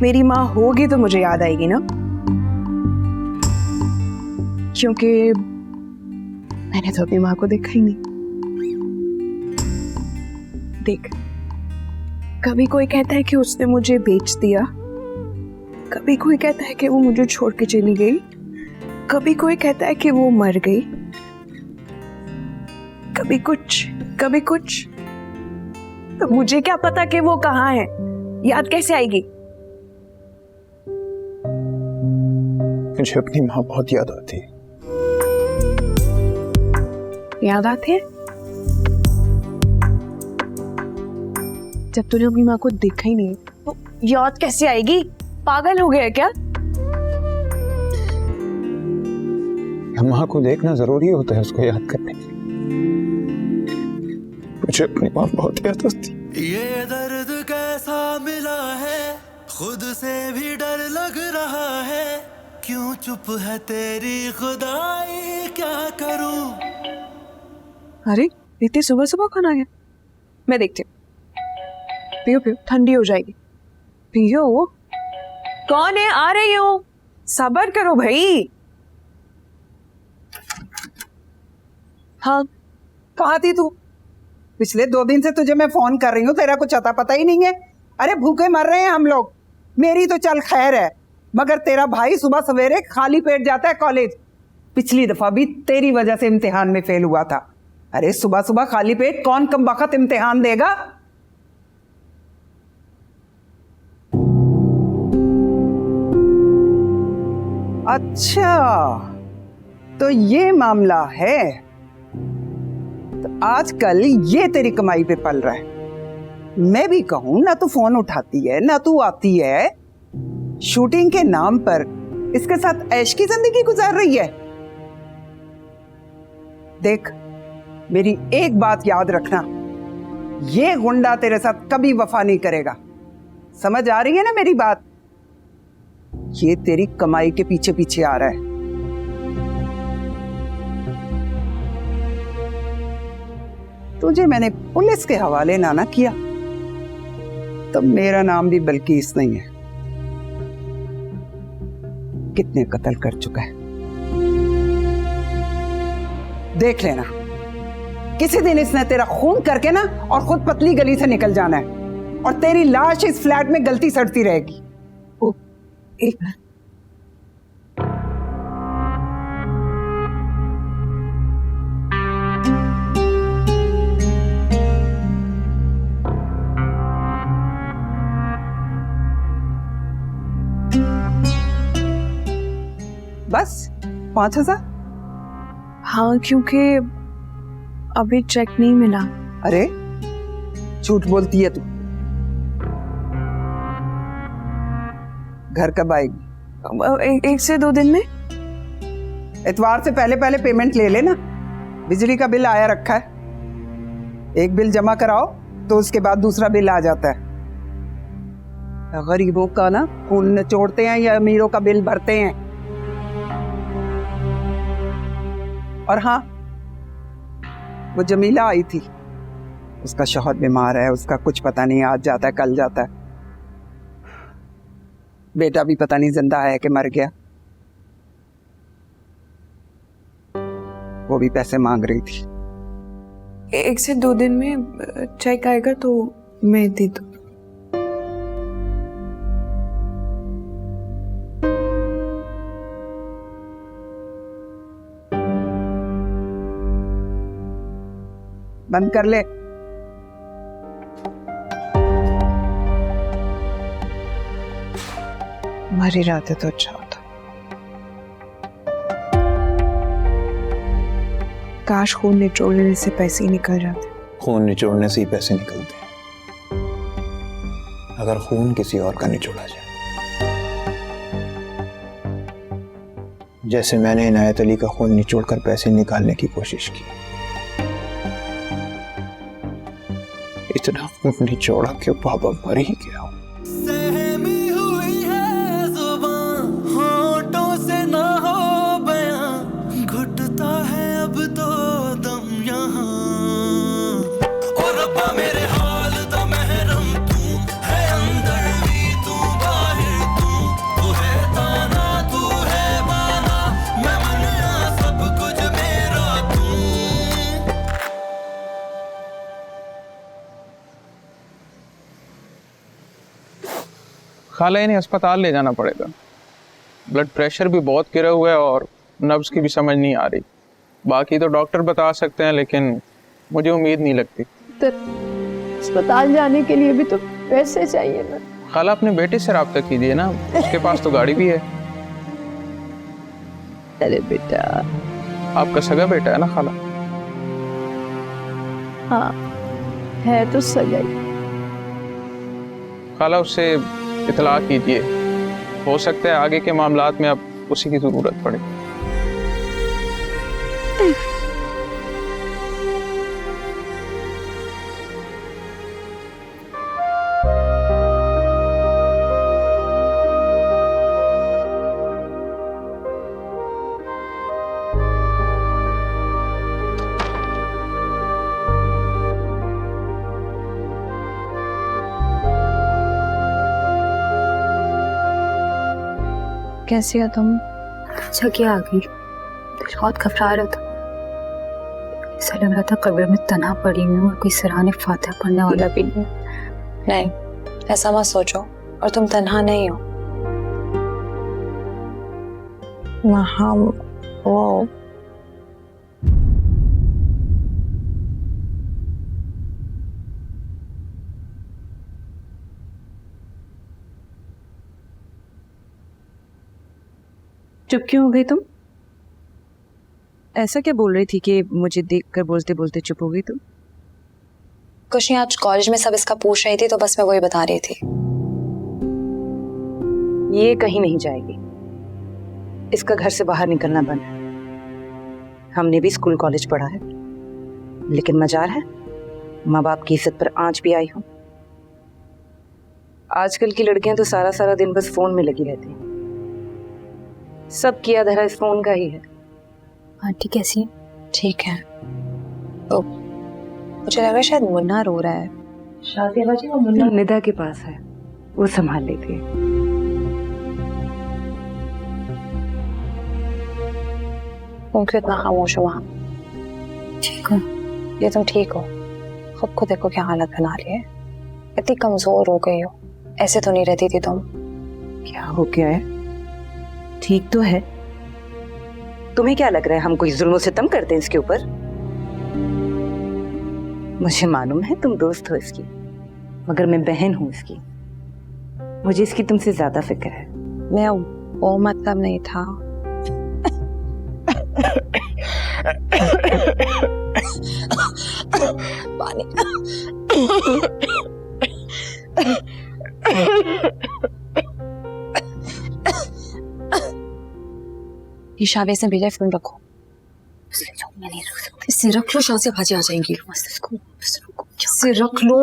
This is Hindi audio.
मेरी माँ होगी तो मुझे याद आएगी ना, क्योंकि मैंने तो अपनी माँ को देखा ही नहीं। देख, कभी कोई कहता है कि उसने मुझे बेच दिया, कभी कोई कहता है कि वो मुझे छोड़ के चली गई, कभी कोई कहता है कि वो मर गई, कभी कुछ कभी कुछ। तो मुझे क्या पता कि वो कहाँ है, याद कैसे आएगी? मुझे अपनी माँ बहुत याद आती है। याद आती है? जब तूने अपनी माँ को देखा ही नहीं तो याद कैसे आएगी? पागल हो गया क्या? माँ को देखना जरूरी होता है उसको याद करने के लिए। मुझे अपनी माँ बहुत याद आती है। ये दर्द कैसा मिला है, खुद से भी डर लग रहा है, क्यों चुप है तेरी खुदाई, क्या करूं? अरे इतनी सुबह सुबह कौन आ गया? मैं देखती हूँ। पियो पियो, ठंडी हो जाएगी। पियो। कौन है? आ रही हूँ, सब्र करो भाई। हाँ, कहाँ थी तू? पिछले 2 दिन से तुझे मैं फोन कर रही हूँ, तेरा कुछ अता पता ही नहीं है। अरे भूखे मर रहे हैं हम लोग। मेरी तो चल खैर है, मगर तेरा भाई सुबह सवेरे खाली पेट जाता है कॉलेज। पिछली दफा भी तेरी वजह से इम्तिहान में फेल हुआ था। अरे सुबह सुबह खाली पेट कौन कमबख्त इम्तिहान देगा? अच्छा, तो ये मामला है। तो आजकल ये तेरी कमाई पे पल रहा है। मैं भी कहूं ना, तू फोन उठाती है ना तू आती है। शूटिंग के नाम पर इसके साथ ऐश की जिंदगी गुजार रही है। देख, मेरी एक बात याद रखना, ये गुंडा तेरे साथ कभी वफा नहीं करेगा। समझ आ रही है ना मेरी बात? ये तेरी कमाई के पीछे पीछे आ रहा है। तुझे मैंने पुलिस के हवाले ना किया तो मेरा नाम भी बल्कीस नहीं है। कितने कत्ल कर चुका है देख लेना। किसी दिन इसने तेरा खून करके ना और खुद पतली गली से निकल जाना है, और तेरी लाश इस फ्लैट में गलती सड़ती रहेगी। एक मिनट, बस 5,000? हाँ, क्योंकि अभी चेक नहीं मिला। अरे झूठ बोलती है तू। घर कब आएगी? 1 से 2 दिन में। इतवार से पहले पहले पेमेंट ले लेना। बिजली का बिल आया रखा है, एक बिल जमा कराओ तो उसके बाद दूसरा बिल आ जाता है। गरीबों का ना खून निचोड़ते हैं या अमीरों का बिल भरते हैं। और हाँ, वो जमीला आई थी, उसका शौहर बीमार है, उसका कुछ पता नहीं, आज जाता है कल जाता है। बेटा भी पता नहीं जिंदा है कि मर गया। वो भी पैसे मांग रही थी। 1 से 2 दिन में चेक आएगा तो मैं दे दूँ। बंद कर ले। मर ही रहते तो अच्छा होता। काश खून निचोड़ने से पैसे ही निकल जाते। खून निचोड़ने से ही पैसे निकलते हैं, अगर खून किसी और का निचोड़ा जाए। जैसे मैंने इनायत अली का खून निचोड़कर पैसे निकालने की कोशिश की। इतना खून निचोड़ा कि बाबा मर ही गया। सहमी हुई है जुबान, होठों से ना हो बयां, घुटता है अब तो दम यहाँ। और रब्बा मेरे हाल दा महरम तू है, अंदर भी तू बाहर खाला इन्हें अस्पताल ले जाना पड़ेगा। ब्लड प्रेशर भी बहुत गिरा हुआ है और नब्ज की भी समझ नहीं आ रही। बाकी तो डॉक्टर बता सकते हैं, लेकिन मुझे उम्मीद नहीं लगती। तो अस्पताल जाने के लिए भी तो पैसे चाहिए ना। खाला अपने बेटे से रब्ता कीजिए ना, उसके पास तो गाड़ी भी है। अरे बेटा, आपका सगा बेटा है ना खाला? हाँ है तो सगाई। खाला उससे इतला कीजिए, हो सकता है आगे के मामलात में अब उसी की जरूरत पड़े। कैसी हो तुम? अच्छा क्या आ गई? बहुत घबरा रहा था। ऐसा लग रहा था कब्र में तन्हा पड़ी हूँ और कोई सराहने फातिहा पढ़ने वाला भी नहीं। नहीं, ऐसा मत सोचो, और तुम तन्हा नहीं हो। वहाँ वो चुप क्यों हो गई तुम? ऐसा क्या बोल रही थी कि मुझे देखकर बोलते बोलते चुप हो गई तुम? कुछ नहीं, आज कॉलेज में सब इसका पूछ रही थी तो बस मैं वही बता रही थी। ये कहीं नहीं जाएगी। इसका घर से बाहर निकलना बंद है। हमने भी स्कूल कॉलेज पढ़ा है, लेकिन मजार है माँ बाप की इज्जत पर आंच भी आई हूं। आजकल की लड़कियां तो सारा सारा दिन बस फोन में लगी रहती हैं। सब किया धरा इस फोन का ही है। आंटी कैसी है? ठीक है। तो मुझे लगा शायद मुन्ना रो रहा है। शादी बाजी वो मुन्ना निदा के पास है, वो संभाल लेती है। तुम क्यों इतना खामोश हो वहाँ? ठीक हो? ये तुम ठीक हो? खुद को देखो क्या हालत बना रही है। इतनी कमजोर हो गई हो, ऐसे तो नहीं रहती थी तुम। क्या हो गया है? ठीक तो है। तुम्हें क्या लग रहा है हम कोई जुल्म सितम करते हैं इसके ऊपर? मुझे मालूम है तुम दोस्त हो इसकी, मगर मैं बहन हूं इसकी। मुझे इसकी तुमसे ज्यादा फिक्र है। मैं वो मतलब नहीं था। पानी। ये शाबे से भेजा, फोन रखो। मैं नहीं रख सकती। इससे रख लो, शाह से भाजी आ जाएंगी। इसे रख लो।